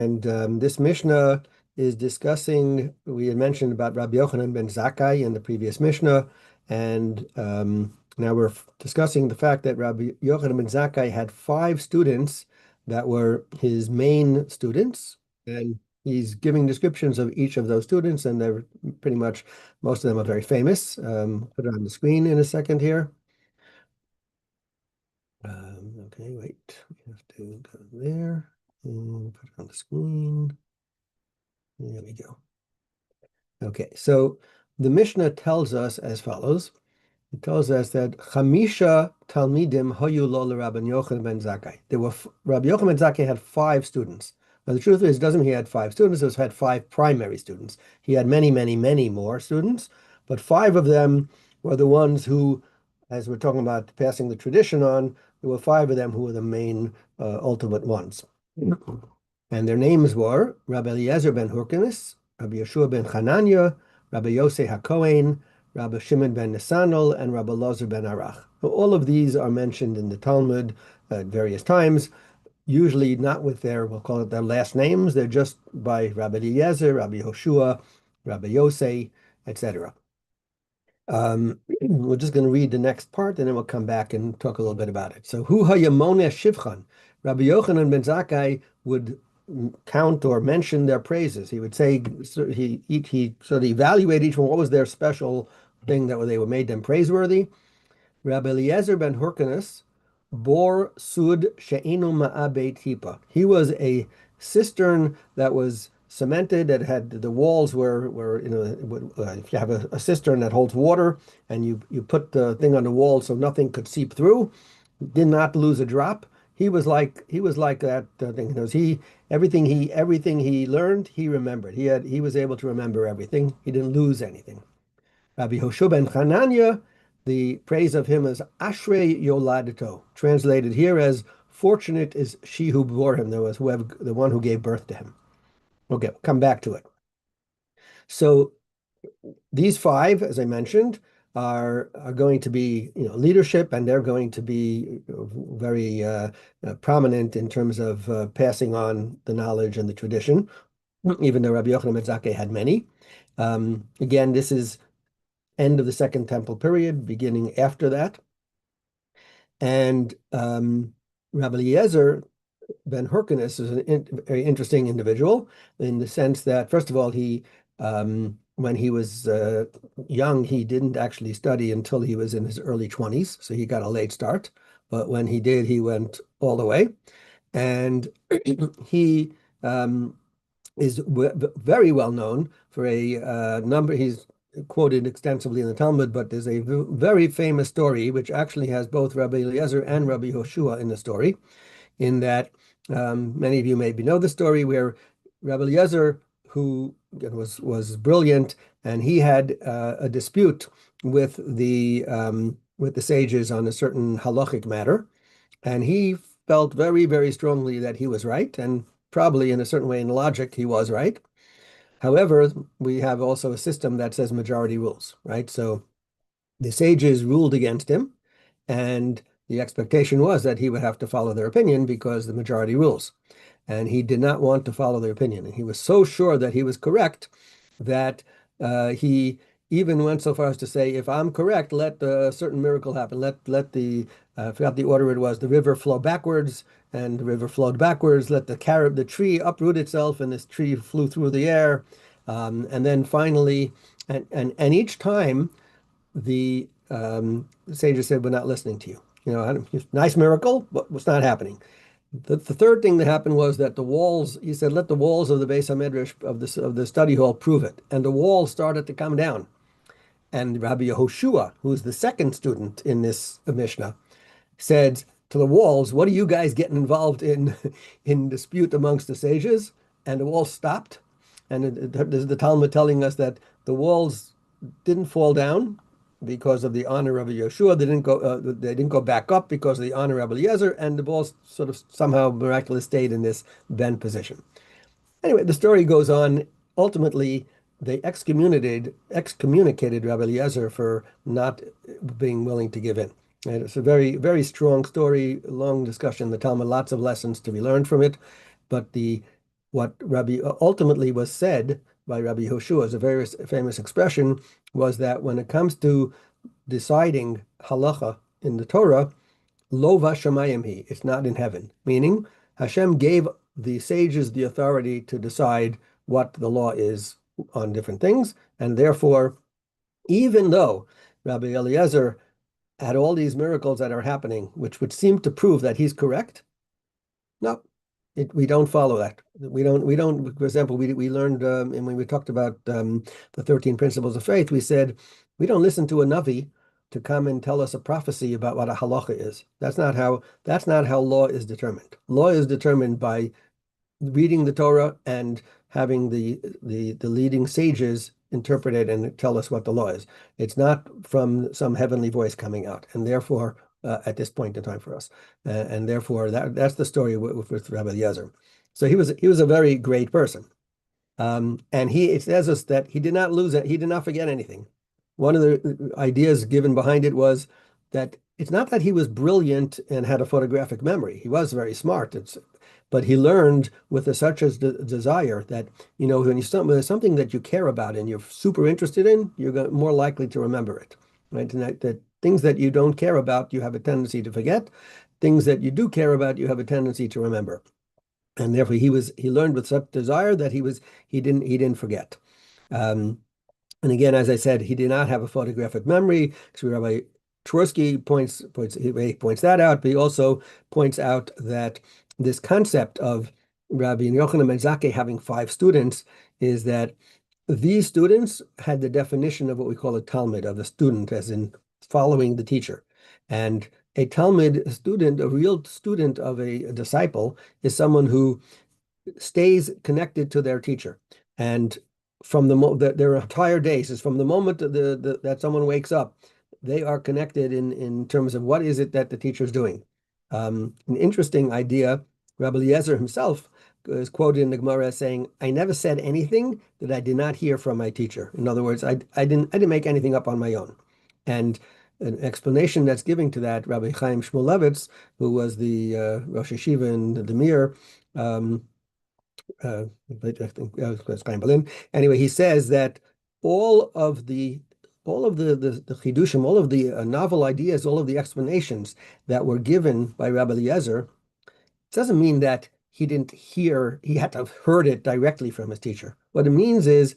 And this Mishnah is discussing, we had mentioned about Rabbi Yochanan ben Zakai in the previous Mishnah, and now we're discussing the fact that Rabbi Yochanan ben Zakai had five students that were his main students, and he's giving descriptions of each of those students, and they're pretty much, most of them are very famous. Put it on the screen in a second here. Okay, wait, we have to go there and put it on the screen. There we go. Okay, so the Mishnah tells us as follows. It tells us that Chamisha Talmidim Hoyu Lo Rabban Yochanan ben Zakai. Rabbi Yochanan ben Zakai had five students. Now the truth is, it doesn't mean he had five students, he had five primary students. He had many, many, many more students, but five of them were the ones who, as we're talking about passing the tradition on, there were five of them who were the main ultimate ones. And their names were Rabbi Eliezer ben Hyrcanus, Rabbi Yeshua ben Chananya, Rabbi Yosei HaKohen, Rabbi Shimon ben Nesanel, and Rabbi Lozer ben Arach. All of these are mentioned in the Talmud at various times, usually not with their, we'll call it their last names. They're just by Rabbi Eliezer, Rabbi Hoshua, Rabbi Yosei, etc. We're just going to read the next part, and then we'll come back and talk a little bit about it. So, Hu Hayamone Shivchan, Rabbi Yochanan ben Zakai would count or mention their praises. He would say, he sort of evaluate each one. What was their special thing that they were made them praiseworthy? Rabbi Eliezer ben Hyrcanus bore sud she'enu ma'abeit hipa. He was a cistern that was cemented, that had the walls were if you have a cistern that holds water and you put the thing on the wall so nothing could seep through, did not lose a drop. He was like that thing. Everything he learned, he remembered. He was able to remember everything. He didn't lose anything. Rabbi Hoshua ben Chananya, the praise of him is Ashrei Yoladeto, translated here as fortunate is she who bore him. There was the one who gave birth to him. Okay, we'll come back to it. So these five, as I mentioned, are going to be leadership, and they're going to be very prominent in terms of passing on the knowledge and the tradition, even though Rabbi Yochanan ben Zakkai had many. Again, this is end of the Second Temple period, beginning after that. And Rabbi Eliezer ben Hyrcanus is a very interesting individual in the sense that, first of all, when he was young, he didn't actually study until he was in his early 20s, so he got a late start. But when he did, he went all the way. And he is very well known for a number. He's quoted extensively in the Talmud, but there's a very famous story which actually has both Rabbi Eliezer and Rabbi Hoshua in the story, in that many of you maybe know the story where Rabbi Eliezer, who was brilliant, and he had a dispute with the sages on a certain halachic matter, and he felt very, very strongly that he was right, and probably in a certain way in logic he was right. However, we have also a system that says majority rules, right? So the sages ruled against him, and the expectation was that he would have to follow their opinion because the majority rules. And he did not want to follow their opinion. And he was so sure that he was correct that he even went so far as to say, if I'm correct, let a certain miracle happen. Let the I forgot the order it was, the river flow backwards, and the river flowed backwards. Let the tree uproot itself, and this tree flew through the air. And then finally, and each time the sages said, "We're not listening to you." Nice miracle, but it's not happening. The third thing that happened was that the walls, he said, let the walls of the Beis HaMidrash of the study hall prove it. And the walls started to come down. And Rabbi Yehoshua, who's the second student in this Mishnah, said to the walls, "What are you guys getting involved in in dispute amongst the sages?" And the walls stopped. And there's the Talmud telling us that the walls didn't fall down because of the honor of Yeshua. They didn't go back up because of the honor of Eliezer, and the walls sort of somehow miraculously stayed in this bend position. Anyway, the story goes on. Ultimately, they excommunicated Rabbi Eliezer for not being willing to give in. And it's a very, very strong story, long discussion in the Talmud, lots of lessons to be learned from it. But the what Rabbi ultimately was said by Rabbi Yehoshua, as a very famous expression, was that when it comes to deciding halacha in the Torah, lo vashamayim hi, it's not in heaven. Meaning, Hashem gave the sages the authority to decide what the law is on different things, and therefore, even though Rabbi Eliezer had all these miracles that are happening, which would seem to prove that he's correct, no, we don't follow that. We don't, for example, we learned, and when we talked about the 13 principles of faith, we said, we don't listen to a Navi to come and tell us a prophecy about what a halacha is. That's not how law is determined. Law is determined by reading the Torah and having the leading sages interpret it and tell us what the law is. It's not from some heavenly voice coming out, and therefore, at this point in time for us, and therefore that's the story with Rabbi Eliezer. So he was a very great person, and it says us that he did not lose it. He did not forget anything. One of the ideas given behind it was that it's not that he was brilliant and had a photographic memory. He was very smart. But he learned with such a desire that, when there's something that you care about and you're super interested in, you're more likely to remember it, right? And that things that you don't care about, you have a tendency to forget. Things that you do care about, you have a tendency to remember. And therefore, he learned with such desire that he didn't forget. And again, as I said, he did not have a photographic memory. So Rabbi Twersky points that out, but he also points out that this concept of Rabbi Yochanan and Zakai having 5 students is that these students had the definition of what we call a Talmud, of the student, as in following the teacher. And a Talmud student, a real student of a disciple, is someone who stays connected to their teacher. And from their entire days is from the moment that someone wakes up, they are connected in terms of what is it that the teacher is doing. An interesting idea, Rabbi Eliezer himself is quoted in the Gemara as saying, "I never said anything that I did not hear from my teacher." In other words, I didn't make anything up on my own. And an explanation that's given to that, Rabbi Chaim Shmulevitz, who was the Rosh Yeshiva in the Demir, I think Berlin. Anyway, he says that all of the chidushim, all of the novel ideas, all of the explanations that were given by Rabbi Eliezer, it doesn't mean that he didn't hear, he had to have heard it directly from his teacher. What it means is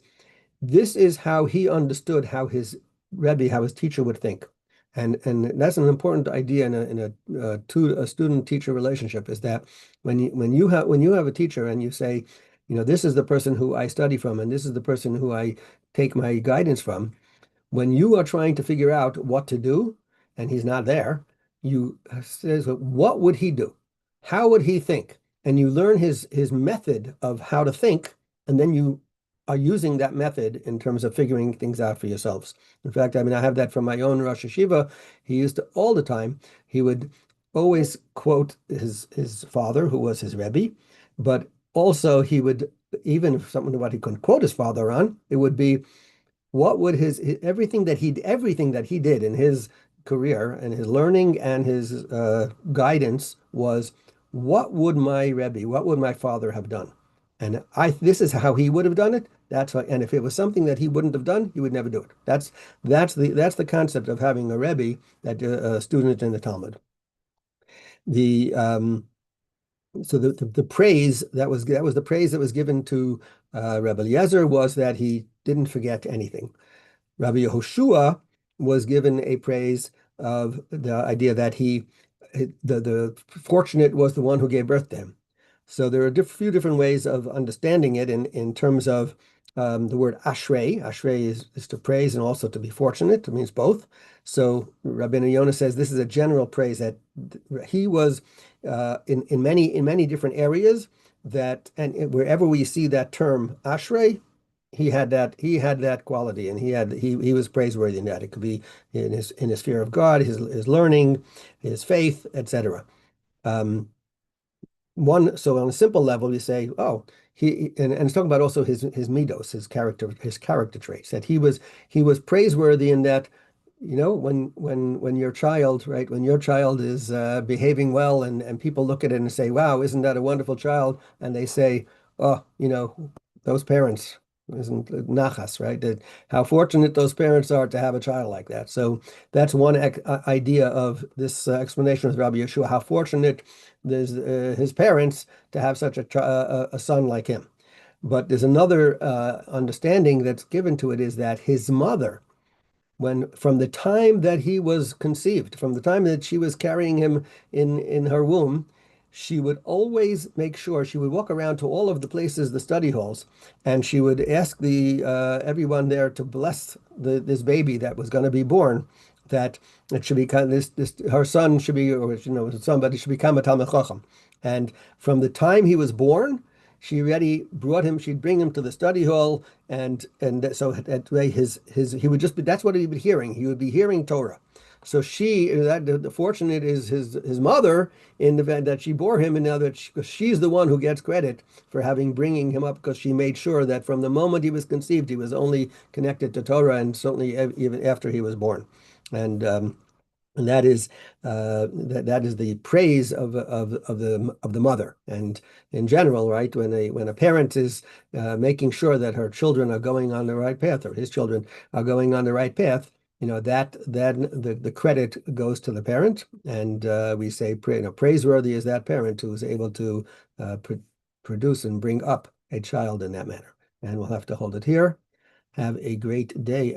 this is how he understood how his Rebbe, how his teacher would think. And that's an important idea in a student-teacher relationship, is that when you have a teacher and you say, this is the person who I study from and this is the person who I take my guidance from, when you are trying to figure out what to do and he's not there, you says, what would he do? How would he think? And you learn his method of how to think, and then you are using that method in terms of figuring things out for yourselves. In fact, I have that from my own Rosh Yeshiva. He used to, all the time, he would always quote his father, who was his Rebbe, but also he would, even if something what he couldn't quote his father on, it would be, what would everything that he did in his career and his learning and his guidance was, what would my Rebbe, what would my father have done? And this is how he would have done it. And if it was something that he wouldn't have done, he would never do it. That's the concept of having a Rebbe, that a student in the Talmud. So the praise that was the praise that was given to Rabbi Eliezer, was that he didn't forget anything. Rabbi Yehoshua was given a praise of the idea that the fortunate was the one who gave birth to him. So there are a few different ways of understanding it in terms of the word ashrei. Ashrei is to praise and also to be fortunate. It means both. So Rabbeinu Yonah says this is a general praise, that he was in many different areas, and wherever we see that term ashrei, he had that quality, and he was praiseworthy in that. It could be in his fear of God, his learning, his faith, etc. So on a simple level, you say, oh, and it's talking about also his midos, his character traits, that he was praiseworthy in that, when your child, right, when your child is behaving well, and people look at it and say, wow, isn't that a wonderful child? And they say, oh, those parents isn't nachas, right? How fortunate those parents are to have a child like that. So that's one idea of this explanation with Rabbi Yeshua, how fortunate his parents to have such a son like him. But there's another understanding that's given to it is that his mother, when from the time that he was conceived, from the time that she was carrying him in her womb, she would always make sure she would walk around to all of the places, the study halls, and she would ask the everyone there to bless this baby that was going to be born, that it should be kind of this her son should be, or somebody should become a Talmid Chacham. And from the time he was born, she already brought him. She'd bring him to the study hall, so that way he would just be. That's what he'd be hearing. He would be hearing Torah. So the fortunate is his mother in the fact that she bore him, and now that she's the one who gets credit for bringing him up, because she made sure that from the moment he was conceived, he was only connected to Torah, and certainly even after he was born, and. And that is that is the praise of the mother. And in general, right, when a parent is making sure that her children are going on the right path, or his children are going on the right path, that then the credit goes to the parent, and we say praiseworthy is that parent who is able to produce and bring up a child in that manner. And we'll have to hold it here. Have a great day.